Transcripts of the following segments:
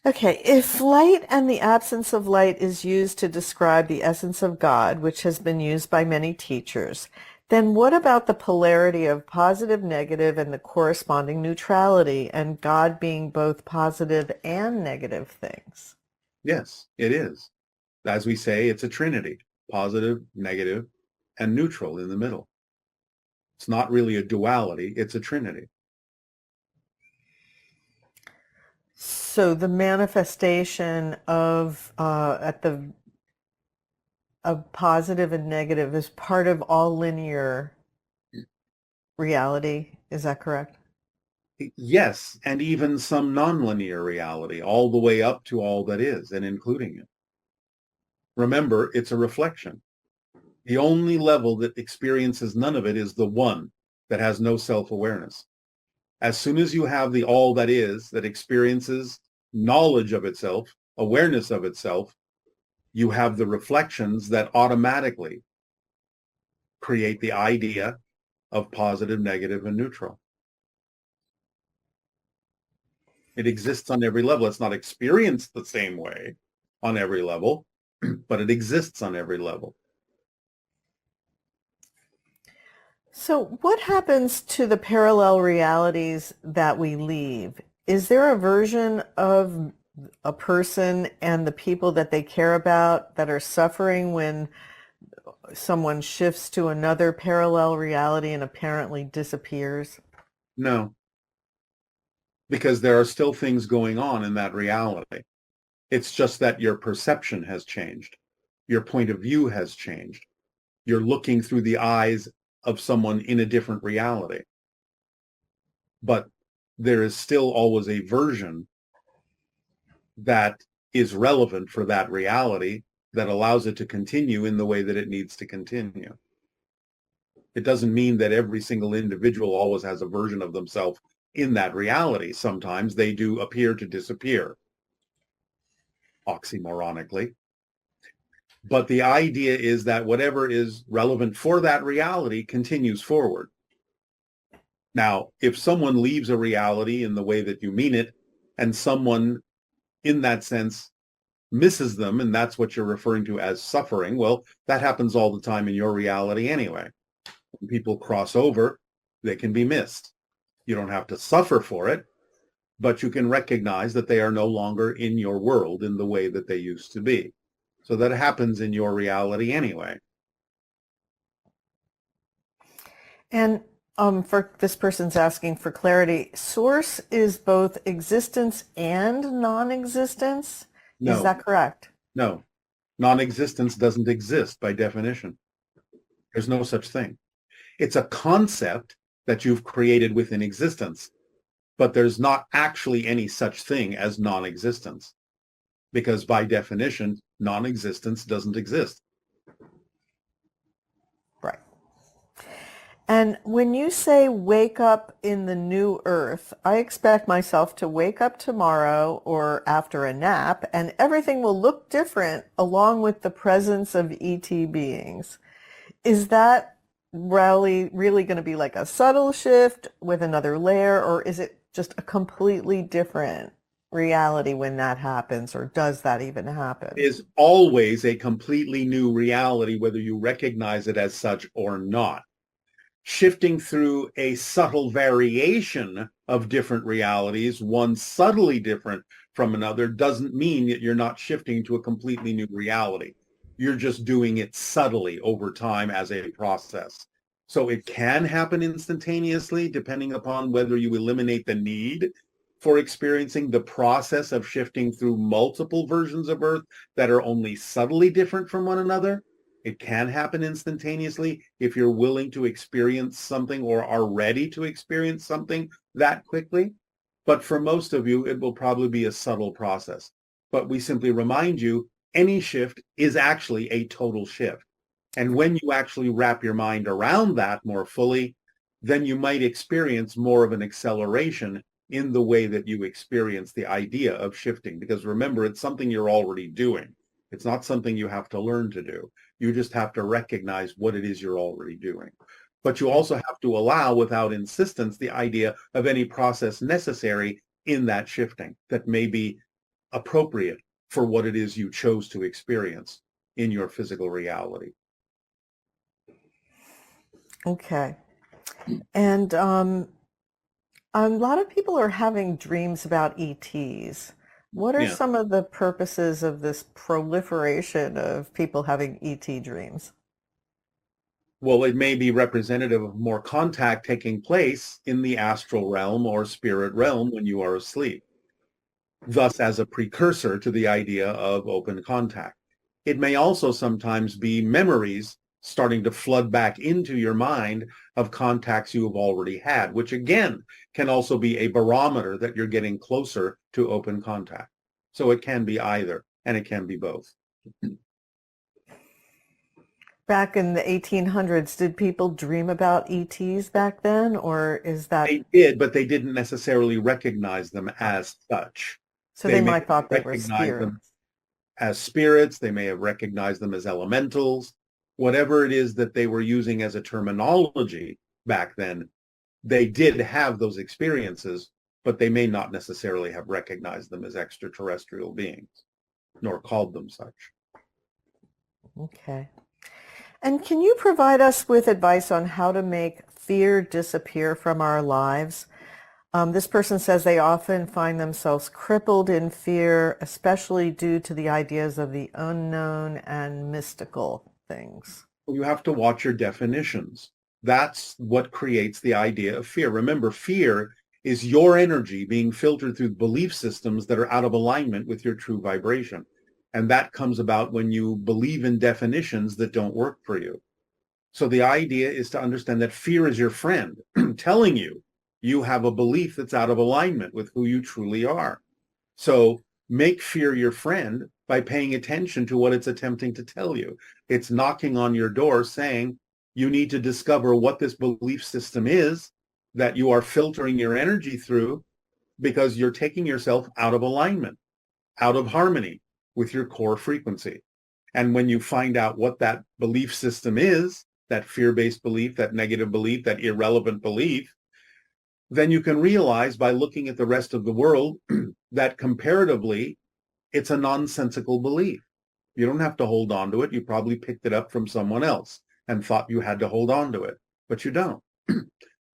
Okay, if light and the absence of light is used to describe the essence of God, which has been used by many teachers, then what about the polarity of positive, negative, and the corresponding neutrality, and God being both positive and negative things? Yes, it is. As we say, it's a trinity, positive, negative, and neutral in the middle. It's not really a duality, it's a trinity. So the manifestation of at the of positive and negative is part of all linear reality. Is that correct? Yes, and even some nonlinear reality, all the way up to all that is and including it. Remember, it's a reflection. The only level that experiences none of it is the one that has no self-awareness. As soon as you have the all that is, that experiences knowledge of itself, awareness of itself, you have the reflections that automatically create the idea of positive, negative, and neutral. It exists on every level. It's not experienced the same way on every level, but it exists on every level. So what happens to the parallel realities that we leave? Is there a version of a person and the people that they care about that are suffering when someone shifts to another parallel reality and apparently disappears? No, because there are still things going on in that reality. It's just that your perception has changed. Your point of view has changed. You're looking through the eyes of someone in a different reality. But there is still always a version that is relevant for that reality that allows it to continue in the way that it needs to continue. It doesn't mean that every single individual always has a version of themselves in that reality. Sometimes they do appear to disappear, oxymoronically. But the idea is that whatever is relevant for that reality continues forward. Now, if someone leaves a reality in the way that you mean it, and someone in that sense misses them, and that's what you're referring to as suffering, well, that happens all the time in your reality anyway. When people cross over, they can be missed. You don't have to suffer for it, but you can recognize that they are no longer in your world in the way that they used to be. So that happens in your reality anyway. And for this person's asking for clarity, source is both existence and non-existence. Is No, that correct? no. Non-existence doesn't exist by definition. There's no such thing. It's a concept that you've created within existence, but there's not actually any such thing as non-existence because by definition, non-existence doesn't exist. Right. And when you say wake up in the new earth, I expect myself to wake up tomorrow or after a nap, and everything will look different along with the presence of ET beings. Is that really going to be like a subtle shift with another layer, or is it just a completely different reality when that happens, or does that even happen? Is always a completely new reality, whether you recognize it as such or not. Shifting through a subtle variation of different realities, one subtly different from another, doesn't mean that you're not shifting to a completely new reality. You're just doing it subtly over time as a process. So it can happen instantaneously, depending upon whether you eliminate the need for experiencing the process of shifting through multiple versions of Earth that are only subtly different from one another. It can happen instantaneously if you're willing to experience something or are ready to experience something that quickly. But for most of you, it will probably be a subtle process. But we simply remind you, any shift is actually a total shift. And when you actually wrap your mind around that more fully, then you might experience more of an acceleration in the way that you experience the idea of shifting. Because remember, it's something you're already doing. It's not something you have to learn to do. You just have to recognize what it is you're already doing. But you also have to allow, without insistence, the idea of any process necessary in that shifting that may be appropriate for what it is you chose to experience in your physical reality. Okay. And a lot of people are having dreams about ETs. What are Yeah. some of the purposes of this proliferation of people having ET dreams? Well, it may be representative of more contact taking place in the astral realm or spirit realm when you are asleep, thus as a precursor to the idea of open contact. It may also sometimes be memories starting to flood back into your mind of contacts you have already had, which again can also be a barometer that you're getting closer to open contact. So it can be either, and it can be both. Back in the 1800s, did people dream about ETs back then, or is that They did, but they didn't necessarily recognize them as such. so They they may might thought they were recognize them spirits? as spirits, they may have recognized them as elementals, whatever it is that they were using as a terminology back then, they did have those experiences, but they may not necessarily have recognized them as extraterrestrial beings, nor called them such. Okay. And can you provide us with advice on how to make fear disappear from our lives? This person says they often find themselves crippled in fear, especially due to the ideas of the unknown and mystical things. You have to watch your definitions. That's what creates the idea of fear. Remember, fear is your energy being filtered through belief systems that are out of alignment with your true vibration. And that comes about when you believe in definitions that don't work for you. So the idea is to understand that fear is your friend, telling you you have a belief that's out of alignment with who you truly are. So make fear your friend by paying attention to what it's attempting to tell you. It's knocking on your door saying you need to discover what this belief system is that you are filtering your energy through because you're taking yourself out of alignment, out of harmony with your core frequency. And when you find out what that belief system is, that fear-based belief, that negative belief, that irrelevant belief, then you can realize by looking at the rest of the world that comparatively, it's a nonsensical belief. You don't have to hold on to it. You probably picked it up from someone else and thought you had to hold on to it, but you don't.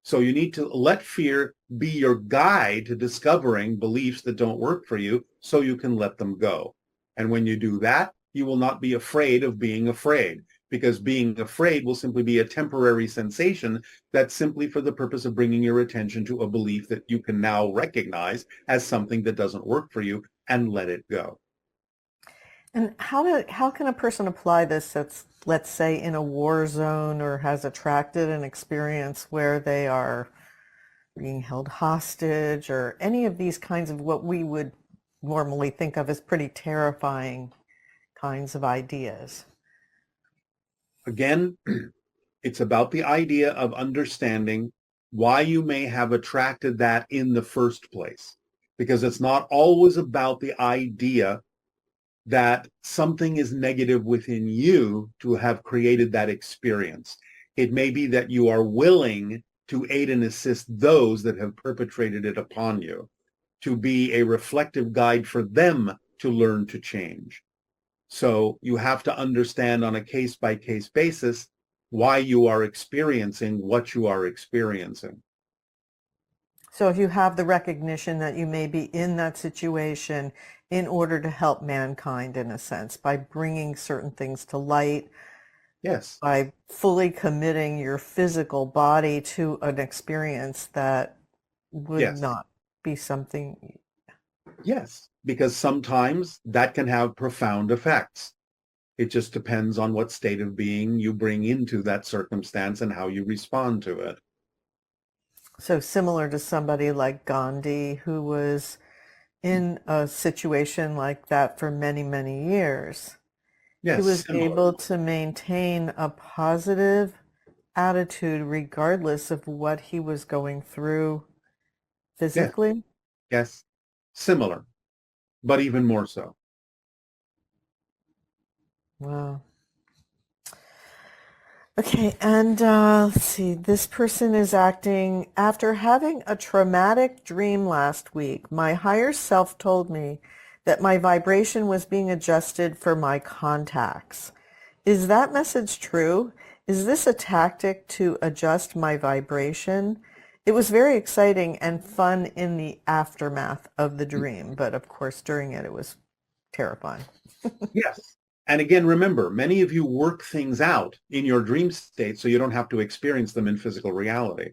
So you need to let fear be your guide to discovering beliefs that don't work for you so you can let them go. And when you do that, you will not be afraid of being afraid, because being afraid will simply be a temporary sensation that's simply for the purpose of bringing your attention to a belief that you can now recognize as something that doesn't work for you and let it go. And how can a person apply this that's, let's say, in a war zone or has attracted an experience where they are being held hostage or any of these kinds of what we would normally think of as pretty terrifying kinds of ideas? Again, it's about the idea of understanding why you may have attracted that in the first place, because it's not always about the idea that something is negative within you to have created that experience. It may be that you are willing to aid and assist those that have perpetrated it upon you, to be a reflective guide for them to learn to change. So you have to understand on a case-by-case basis why you are experiencing what you are experiencing. So if you have the recognition that you may be in that situation in order to help mankind in a sense by bringing certain things to light, Yes, by fully committing your physical body to an experience that would yes, not be something. yes, because sometimes that can have profound effects. It just depends on what state of being you bring into that circumstance and how you respond to it. So similar to somebody like Gandhi, who was in a situation like that for many, many years. He Yes, was similar. able to maintain a positive attitude regardless of what he was going through Yes, physically. yes, similar, but even more so. Wow. Okay, and let's see. This person is acting after having a traumatic dream last week. My higher self told me that my vibration was being adjusted for my contacts. Is that message true? Is this a tactic to adjust my vibration? It was very exciting and fun in the aftermath of the dream, but of course during it, it was terrifying. Yes. And again, remember, many of you work things out in your dream state so you don't have to experience them in physical reality.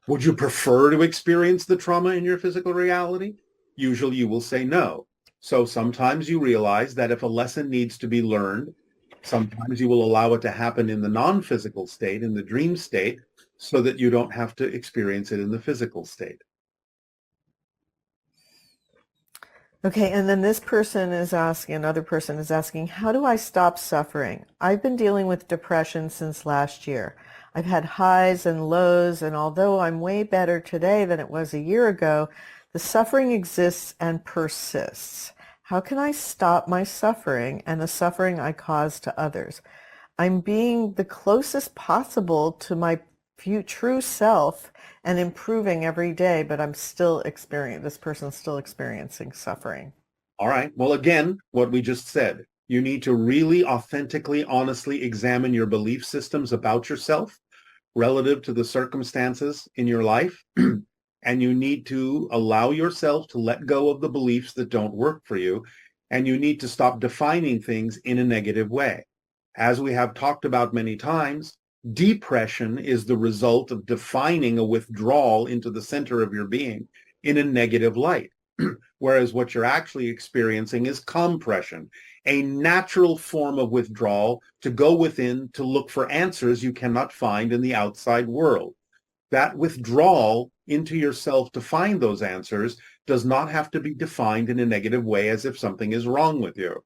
Would you prefer to experience the trauma in your physical reality? Usually you will say no. So sometimes you realize that if a lesson needs to be learned, sometimes you will allow it to happen in the non-physical state, in the dream state, so that you don't have to experience it in the physical state. Okay, and then this person is asking, another person is asking, how do I stop suffering? I've been dealing with depression since last year. I've had highs and lows, and although I'm way better today than it was a year ago, the suffering exists and persists. How can I stop my suffering and the suffering I cause to others? I'm being the closest possible to my true self and improving every day, but I'm still experiencing, this person's still experiencing suffering. All right. Well, again, what we just said, you need to really authentically, honestly examine your belief systems about yourself relative to the circumstances in your life. And you need to allow yourself to let go of the beliefs that don't work for you. And you need to stop defining things in a negative way. As we have talked about many times, depression is the result of defining a withdrawal into the center of your being in a negative light. Whereas what you're actually experiencing is compression, a natural form of withdrawal to go within to look for answers you cannot find in the outside world. That withdrawal into yourself to find those answers does not have to be defined in a negative way as if something is wrong with you.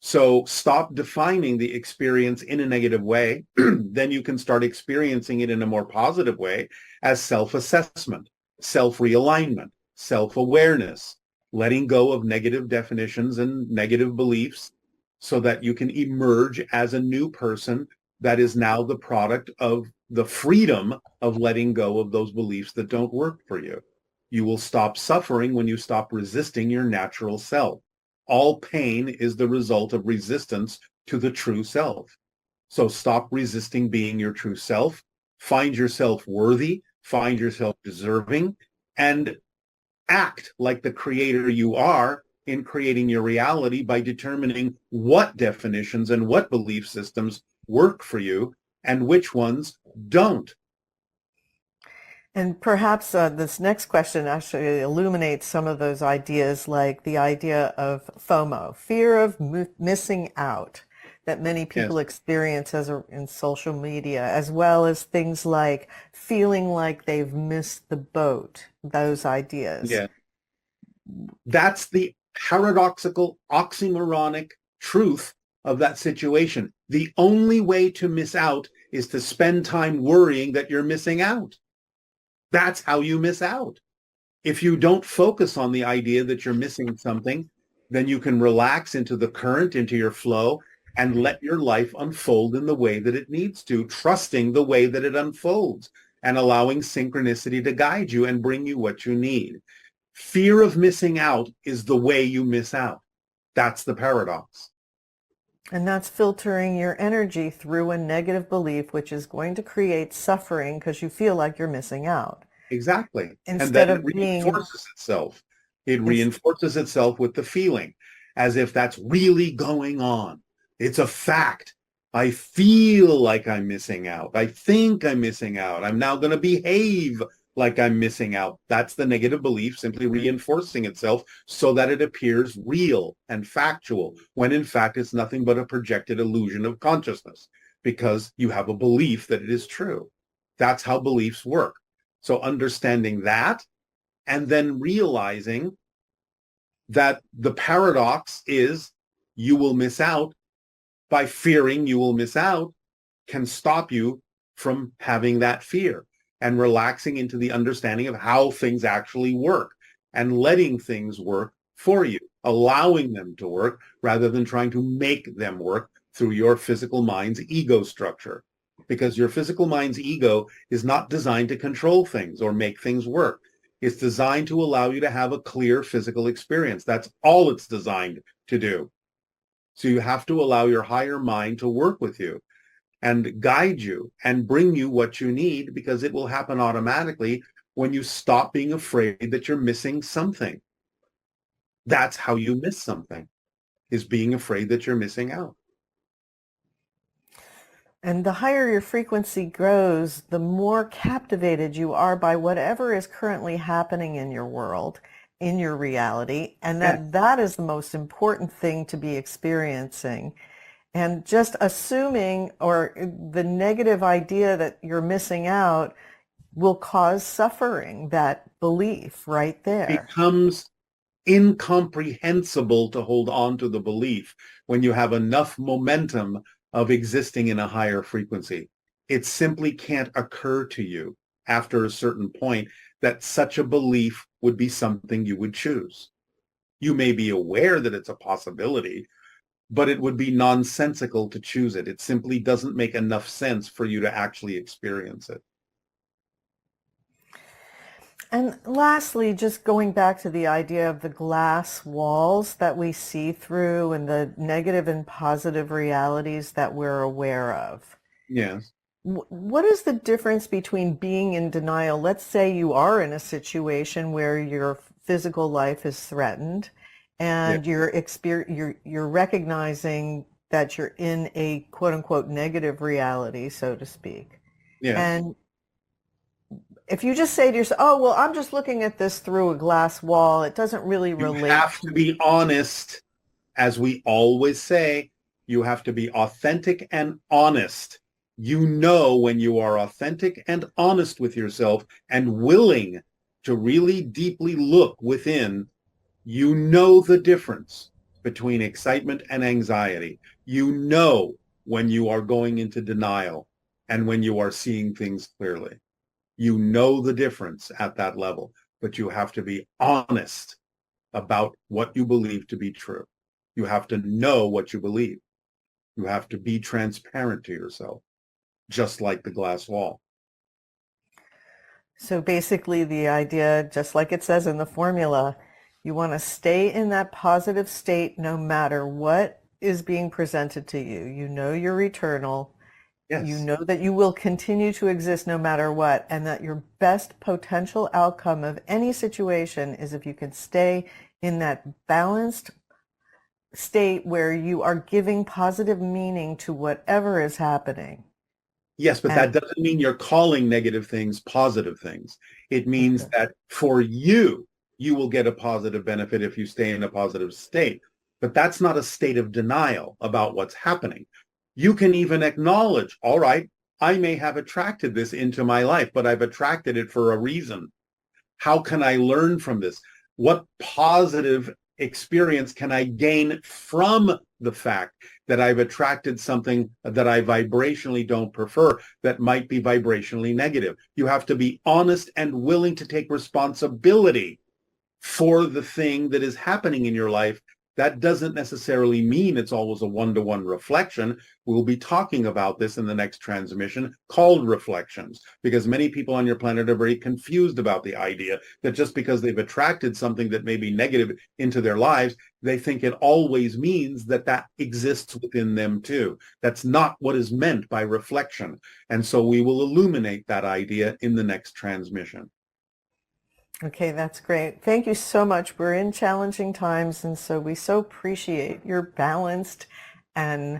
So stop defining the experience in a negative way. Then you can start experiencing it in a more positive way as self-assessment, self-realignment, self-awareness, letting go of negative definitions and negative beliefs so that you can emerge as a new person that is now the product of the freedom of letting go of those beliefs that don't work for you. You will stop suffering when you stop resisting your natural self. All pain is the result of resistance to the true self. So stop resisting being your true self. Find yourself worthy, find yourself deserving, and act like the creator you are in creating your reality by determining what definitions and what belief systems work for you and which ones don't. And perhaps this next question actually illuminates some of those ideas, like the idea of FOMO, fear of missing out, that many people Yes. experience in social media, as well as things like feeling like they've missed the boat, those ideas. Yeah. That's the paradoxical, oxymoronic truth of that situation. The only way to miss out is to spend time worrying that you're missing out. That's how you miss out. If you don't focus on the idea that you're missing something, then you can relax into the current, into your flow, and let your life unfold in the way that it needs to, trusting the way that it unfolds and allowing synchronicity to guide you and bring you what you need. Fear of missing out is the way you miss out. That's the paradox. And that's filtering your energy through a negative belief, which is going to create suffering because you feel like you're missing out. Exactly. And Instead then it of being, reinforces itself. It reinforces itself with the feeling as if that's really going on. It's a fact. I feel like I'm missing out. I think I'm missing out. I'm now going to behave like I'm missing out. That's the negative belief simply reinforcing itself so that it appears real and factual, when in fact it's nothing but a projected illusion of consciousness because you have a belief that it is true. That's how beliefs work. So understanding that and then realizing that the paradox is you will miss out by fearing you will miss out can stop you from having that fear and relaxing into the understanding of how things actually work and letting things work for you, allowing them to work rather than trying to make them work through your physical mind's ego structure. Because your physical mind's ego is not designed to control things or make things work. It's designed to allow you to have a clear physical experience. That's all it's designed to do. So you have to allow your higher mind to work with you and guide you and bring you what you need, because it will happen automatically when you stop being afraid that you're missing something. That's how you miss something, is being afraid that you're missing out. And the higher your frequency grows, the more captivated you are by whatever is currently happening in your world, in your reality, and Yeah. that is the most important thing to be experiencing. And just assuming or the negative idea that you're missing out will cause suffering, that belief right there. Becomes incomprehensible to hold on to the belief when you have enough momentum of existing in a higher frequency. It simply can't occur to you after a certain point that such a belief would be something you would choose. You may be aware that it's a possibility, but it would be nonsensical to choose it. It simply doesn't make enough sense for you to actually experience it. And lastly, just going back to the idea of the glass walls that we see through and the negative and positive realities that we're aware of. Yes. What is the difference between being in denial? Let's say you are in a situation where your physical life is threatened Yeah. and you're recognizing that you're in a quote unquote negative reality, so to speak. Yes. And if you just say to yourself, oh, well, I'm just looking at this through a glass wall, it doesn't really You relate have to to. be honest. As we always say, you have to be authentic and honest. You know when you are authentic and honest with yourself and willing to really deeply look within, you know the difference between excitement and anxiety. You know when you are going into denial and when you are seeing things clearly. You know the difference at that level, but you have to be honest about what you believe to be true. You have to know what you believe. You have to be transparent to yourself, just like the glass wall. So basically the idea, just like it says in the formula, you want to stay in that positive state no matter what is being presented to you. You know you're eternal. You Yes. know that you will continue to exist no matter what, and that your best potential outcome of any situation is if you can stay in that balanced state where you are giving positive meaning to whatever is happening. Yes, but that And doesn't mean you're calling negative things positive things. It means okay. that for you, you will get a positive benefit if you stay in a positive state. But that's not a state of denial about what's happening. You can even acknowledge, all right, I may have attracted this into my life, but I've attracted it for a reason. How can I learn from this? What positive experience can I gain from the fact that I've attracted something that I vibrationally don't prefer that might be vibrationally negative? You have to be honest and willing to take responsibility for the thing that is happening in your life. That doesn't necessarily mean it's always a one-to-one reflection. We'll be talking about this in the next transmission called reflections, because many people on your planet are very confused about the idea that just because they've attracted something that may be negative into their lives, they think it always means that that exists within them too. That's not what is meant by reflection. And so we will illuminate that idea in the next transmission. Okay, that's great. Thank you so much. We're in challenging times, and so we so appreciate your balanced and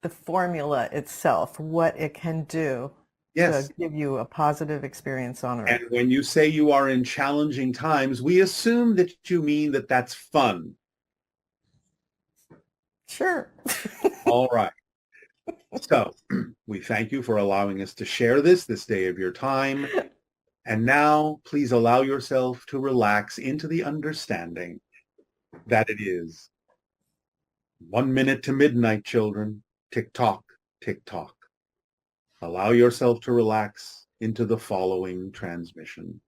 the formula itself, what it can do to Yes. give you a positive experience on And Earth. when you say you are in challenging times, we assume that you mean that that's fun. Sure. All right. So we thank you for allowing us to share this day of your time. And now please allow yourself to relax into the understanding that it is 1 minute to midnight, children. Tick tock, tick tock. Allow yourself to relax into the following transmission.